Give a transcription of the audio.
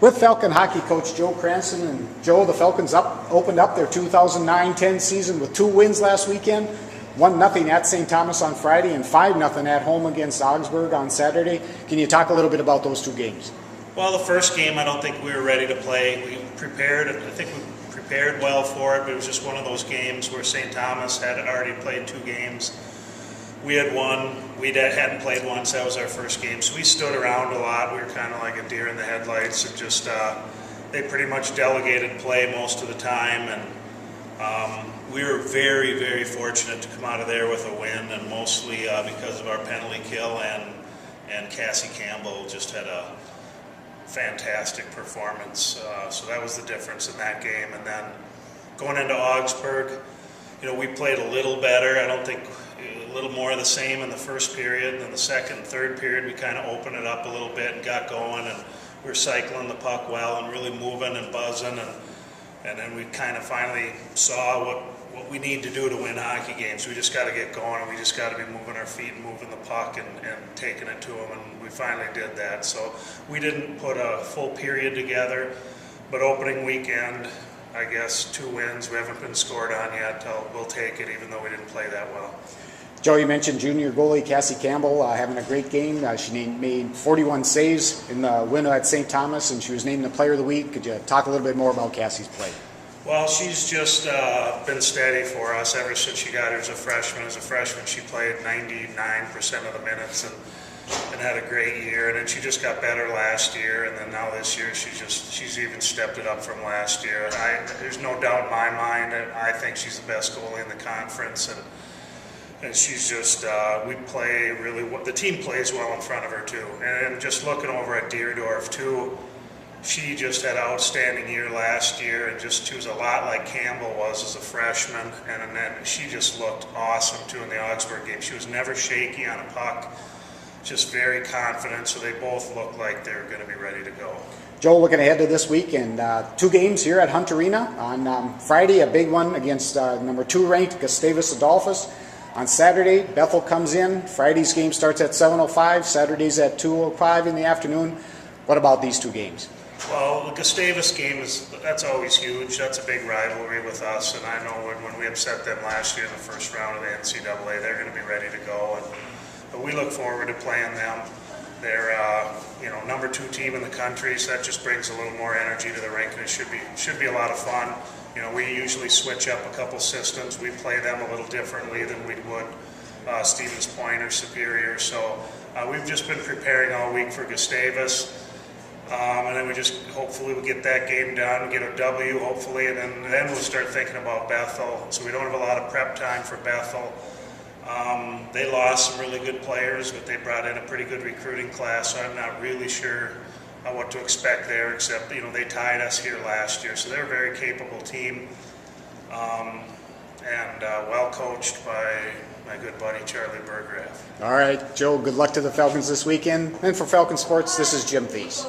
With Falcon hockey coach Joe Cranston. And Joe, the Falcons opened up their 2009-10 season with 2 wins last weekend. 1-0 at St. Thomas on Friday and 5-0 at home against Augsburg on Saturday. Can you talk a little bit about those 2 games? Well, the first game, I don't think we were ready to play. We prepared, I think we prepared well for it, but it was just one of those games where St. Thomas had already played 2 games. We had won. We hadn't played one, so that was our first game. So we stood around a lot. We were kind of like a deer in the headlights, and just they pretty much delegated play most of the time. And we were very, very fortunate to come out of there with a win, and mostly because of our penalty kill, and Cassi Campbell just had a fantastic performance. So that was the difference in that game. And then going into Augsburg, we played a little better. I don't think a little more of the same in the first period. Then the second and third period, we kind of opened it up a little bit and got going, and we were cycling the puck well and really moving and buzzing. And then we kind of finally saw what we need to do to win hockey games. We just got to get going, and we just got to be moving our feet and moving the puck and taking it to them, and we finally did that. So we didn't put a full period together, but opening weekend, I guess 2 wins. We haven't been scored on yet. We'll take it, even though we didn't play that well. Joe, you mentioned junior goalie Cassi Campbell having a great game. She made 41 saves in the win at St. Thomas, and she was named the Player of the Week. Could you talk a little bit more about Cassie's play? Well, she's just been steady for us ever since she got here as a freshman. As a freshman, she played 99% of the minutes and had a great year. And then she just got better last year, and then now this year she's even stepped it up from last year. And there's no doubt in my mind that I think she's the best goalie in the conference. And she's just, we play really well. The team plays well in front of her, too. And just looking over at Deerdorf, too, she just had an outstanding year last year, and she was a lot like Campbell was as a freshman. And then she just looked awesome, too, in the Augsburg game. She was never shaky on a puck, just very confident. So they both looked like they were going to be ready to go. Joe, looking ahead to this week, and 2 games here at Hunt Arena. On Friday, a big one against number 2 ranked Gustavus Adolphus. On Saturday, Bethel comes in. Friday's game starts at 7:05. Saturday's at 2:05 in the afternoon. What about these 2 games? Well, the Gustavus game that's always huge. That's a big rivalry with us, and I know when we upset them last year in the first round of the NCAA, they're going to be ready to go. But we look forward to playing them. They're number 2 team in the country, so that just brings a little more energy to the rink, and it should be a lot of fun. We usually switch up a couple systems. We play them a little differently than we would Stevens Point or Superior. So we've just been preparing all week for Gustavus. And then hopefully we get that game done, get a W hopefully, and then we'll start thinking about Bethel. So we don't have a lot of prep time for Bethel. They lost some really good players, but they brought in a pretty good recruiting class, so I'm not really sure what to expect there, except they tied us here last year, so they're a very capable team, and well coached by my good buddy Charlie Berggraf. All right, Joe, good luck to the Falcons this weekend. And for Falcon Sports, this is Jim Thies.